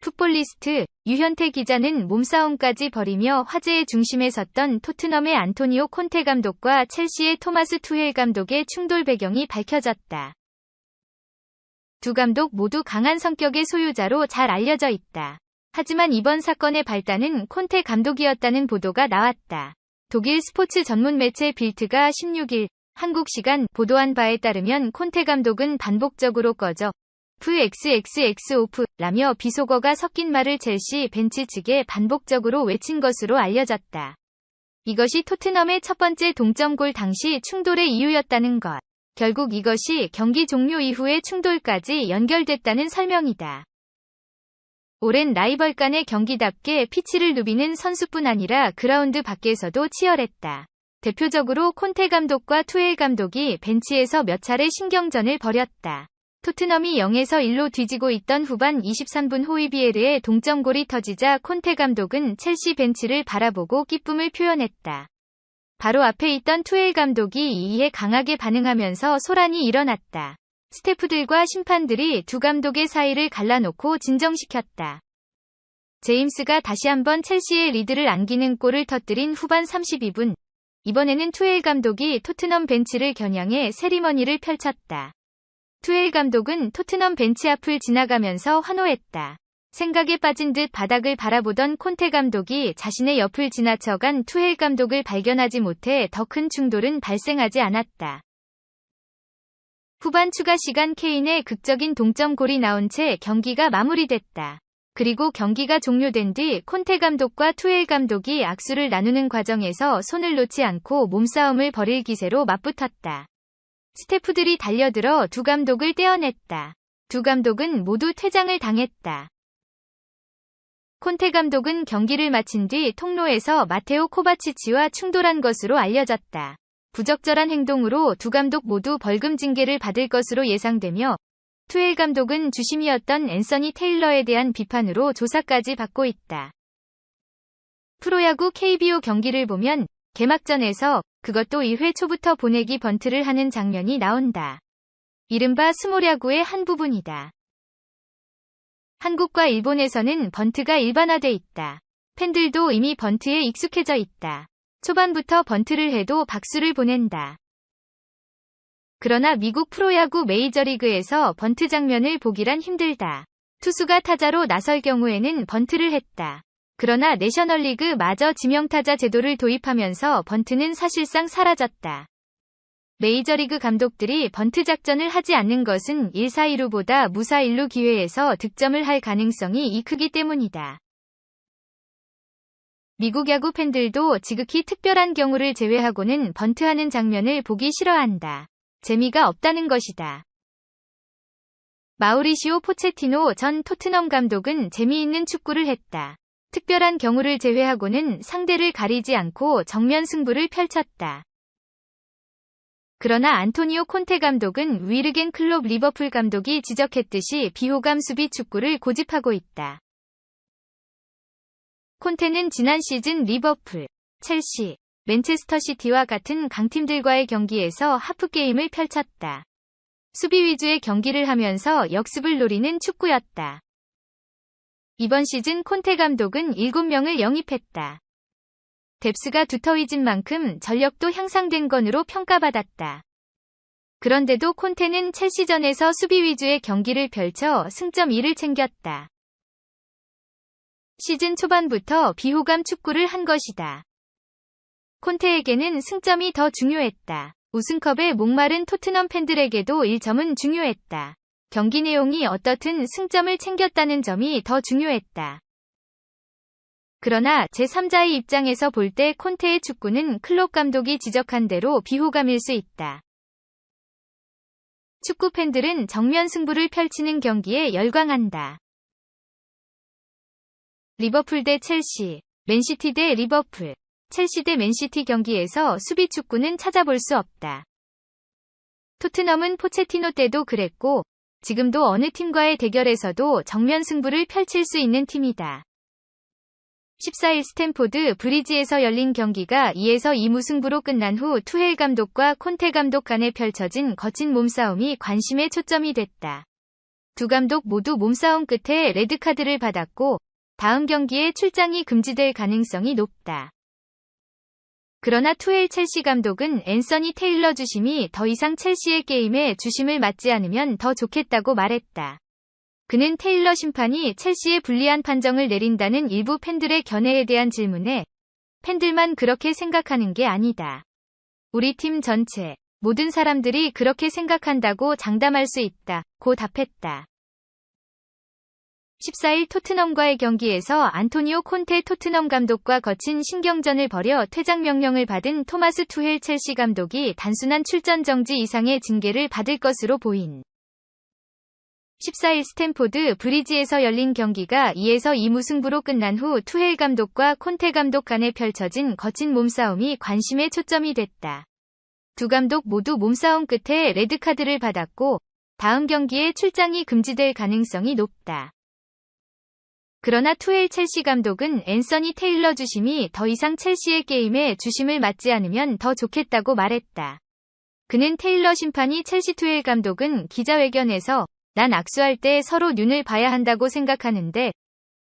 풋볼리스트 유현태 기자는 몸싸움까지 벌이며 화제의 중심에 섰던 토트넘의 안토니오 콘테 감독과 첼시의 토마스 투헬 감독의 충돌 배경이 밝혀졌다. 두 감독 모두 강한 성격의 소유자로 잘 알려져 있다. 하지만 이번 사건의 발단은 콘테 감독이었다는 보도가 나왔다. 독일 스포츠 전문 매체 빌트가 16일 한국 시간 보도한 바에 따르면 콘테 감독은 반복적으로 꺼져 FXXX 라며 비속어가 섞인 말을 첼시 벤치 측에 반복적으로 외친 것으로 알려졌다. 이것이 토트넘의 첫 번째 동점골 당시 충돌의 이유였다는 것. 결국 이것이 경기 종료 이후의 충돌까지 연결됐다는 설명이다. 오랜 라이벌 간의 경기답게 피치를 누비는 선수뿐 아니라 그라운드 밖에서도 치열했다. 대표적으로 콘테 감독과 투헬 감독이 벤치에서 몇 차례 신경전을 벌였다. 토트넘이 0에서 1로 뒤지고 있던 후반 23분 호이비에르의 동점골이 터지자 콘테 감독은 첼시 벤치를 바라보고 기쁨을 표현했다. 바로 앞에 있던 투헬 감독이 이에 강하게 반응하면서 소란이 일어났다. 스태프들과 심판들이 두 감독의 사이를 갈라놓고 진정시켰다. 제임스가 다시 한번 첼시의 리드를 안기는 골을 터뜨린 후반 32분. 이번에는 투헬 감독이 토트넘 벤치를 겨냥해 세리머니를 펼쳤다. 투헬 감독은 토트넘 벤치 앞을 지나가면서 환호했다. 생각에 빠진 듯 바닥을 바라보던 콘테 감독이 자신의 옆을 지나쳐간 투헬 감독을 발견하지 못해 더 큰 충돌은 발생하지 않았다. 후반 추가 시간 케인의 극적인 동점골이 나온 채 경기가 마무리됐다. 그리고 경기가 종료된 뒤 콘테 감독과 투헬 감독이 악수를 나누는 과정에서 손을 놓지 않고 몸싸움을 벌일 기세로 맞붙었다. 스태프들이 달려들어 두 감독을 떼어냈다. 두 감독은 모두 퇴장을 당했다. 콘테 감독은 경기를 마친 뒤 통로에서 마테오 코바치치와 충돌한 것으로 알려졌다. 부적절한 행동으로 두 감독 모두 벌금 징계를 받을 것으로 예상되며 투헬 감독은 주심이었던 앤서니 테일러에 대한 비판으로 조사까지 받고 있다. 프로야구 KBO 경기를 보면 개막전에서 그것도 2회 초부터 보내기 번트를 하는 장면이 나온다. 이른바 스몰야구의 한 부분이다. 한국과 일본에서는 번트가 일반화돼 있다. 팬들도 이미 번트에 익숙해져 있다. 초반부터 번트를 해도 박수를 보낸다. 그러나 미국 프로야구 메이저리그에서 번트 장면을 보기란 힘들다. 투수가 타자로 나설 경우에는 번트를 했다. 그러나 내셔널리그마저 지명타자 제도를 도입하면서 번트는 사실상 사라졌다. 메이저리그 감독들이 번트 작전을 하지 않는 것은 1-4-2루보다 무사 1루 기회에서 득점을 할 가능성이 크기 때문이다. 미국 야구 팬들도 지극히 특별한 경우를 제외하고는 번트하는 장면을 보기 싫어한다. 재미가 없다는 것이다. 마우리시오 포체티노 전 토트넘 감독은 재미있는 축구를 했다. 특별한 경우를 제외하고는 상대를 가리지 않고 정면 승부를 펼쳤다. 그러나 안토니오 콘테 감독은 위르겐 클롭 리버풀 감독이 지적했듯이 비호감 수비 축구를 고집하고 있다. 콘테는 지난 시즌 리버풀, 첼시, 맨체스터 시티와 같은 강팀들과의 경기에서 하프게임을 펼쳤다. 수비 위주의 경기를 하면서 역습을 노리는 축구였다. 이번 시즌 콘테 감독은 7명을 영입했다. 뎁스가 두터워진 만큼 전력도 향상된 건으로 평가받았다. 그런데도 콘테는 첼시전에서 수비 위주의 경기를 펼쳐 승점 2를 챙겼다. 시즌 초반부터 비호감 축구를 한 것이다. 콘테에게는 승점이 더 중요했다. 우승컵에 목마른 토트넘 팬들에게도 1점은 중요했다. 경기 내용이 어떻든 승점을 챙겼다는 점이 더 중요했다. 그러나 제3자의 입장에서 볼 때 콘테의 축구는 클롭 감독이 지적한 대로 비호감일 수 있다. 축구 팬들은 정면 승부를 펼치는 경기에 열광한다. 리버풀 대 첼시, 맨시티 대 리버풀, 첼시 대 맨시티 경기에서 수비 축구는 찾아볼 수 없다. 토트넘은 포체티노 때도 그랬고 지금도 어느 팀과의 대결에서도 정면 승부를 펼칠 수 있는 팀이다. 14일 스탠포드 브리지에서 열린 경기가 2-2 무승부로 끝난 후 투헬 감독과 콘테 감독 간에 펼쳐진 거친 몸싸움이 관심의 초점이 됐다. 두 감독 모두 몸싸움 끝에 레드카드를 받았고 다음 경기에 출장이 금지될 가능성이 높다. 그러나 투엘 첼시 감독은 앤서니 테일러 주심이 더 이상 첼시의 게임에 주심을 맡지 않으면 더 좋겠다고 말했다. 그는 테일러 심판이 첼시에 불리한 판정을 내린다는 일부 팬들의 견해에 대한 질문에 팬들만 그렇게 생각하는 게 아니다. 우리 팀 전체, 모든 사람들이 그렇게 생각한다고 장담할 수 있다. 고 답했다. 14일 토트넘과의 경기에서 안토니오 콘테 토트넘 감독과 거친 신경전을 벌여 퇴장 명령을 받은 토마스 투헬 첼시 감독이 단순한 출전 정지 이상의 징계를 받을 것으로 보인. 14일 스탠포드 브리지에서 열린 경기가 2-2 무승부로 끝난 후 투헬 감독과 콘테 감독 간에 펼쳐진 거친 몸싸움이 관심의 초점이 됐다. 두 감독 모두 몸싸움 끝에 레드카드를 받았고 다음 경기에 출장이 금지될 가능성이 높다. 그러나 투헬 첼시 감독은 앤서니 테일러 주심이 더 이상 첼시의 게임에 주심을 맡지 않으면 더 좋겠다고 말했다. 그는 테일러 심판이 첼시 투헬 감독은 기자회견에서 난 악수할 때 서로 눈을 봐야 한다고 생각하는데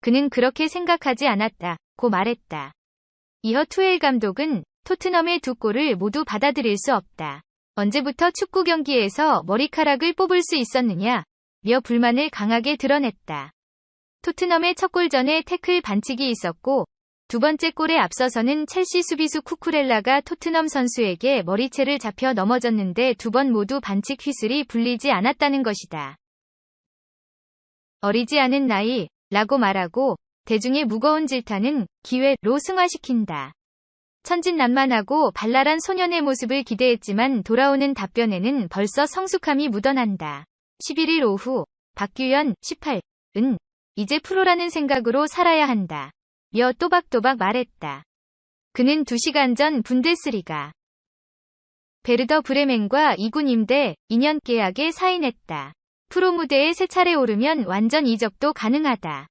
그는 그렇게 생각하지 않았다. 고 말했다. 이어 투헬 감독은 토트넘의 두 골을 모두 받아들일 수 없다. 언제부터 축구 경기에서 머리카락을 뽑을 수 있었느냐? 며 불만을 강하게 드러냈다. 토트넘의 첫 골 전에 태클 반칙이 있었고 두 번째 골에 앞서서는 첼시 수비수 쿠쿠렐라가 토트넘 선수에게 머리채를 잡혀 넘어졌는데 두 번 모두 반칙 휘슬이 불리지 않았다는 것이다. 어리지 않은 나이, 라고 말하고 대중의 무거운 질타는 기회로 승화시킨다. 천진난만하고 발랄한 소년의 모습을 기대했지만 돌아오는 답변에는 벌써 성숙함이 묻어난다. 11일 오후 박규현 18은 이제 프로라는 생각으로 살아야 한다. 며 또박또박 말했다. 그는 2시간 전 분데스리가 베르더 브레멘과 2군 임대 2년 계약에 사인했다. 프로 무대에 세 차례 오르면 완전 이적도 가능하다.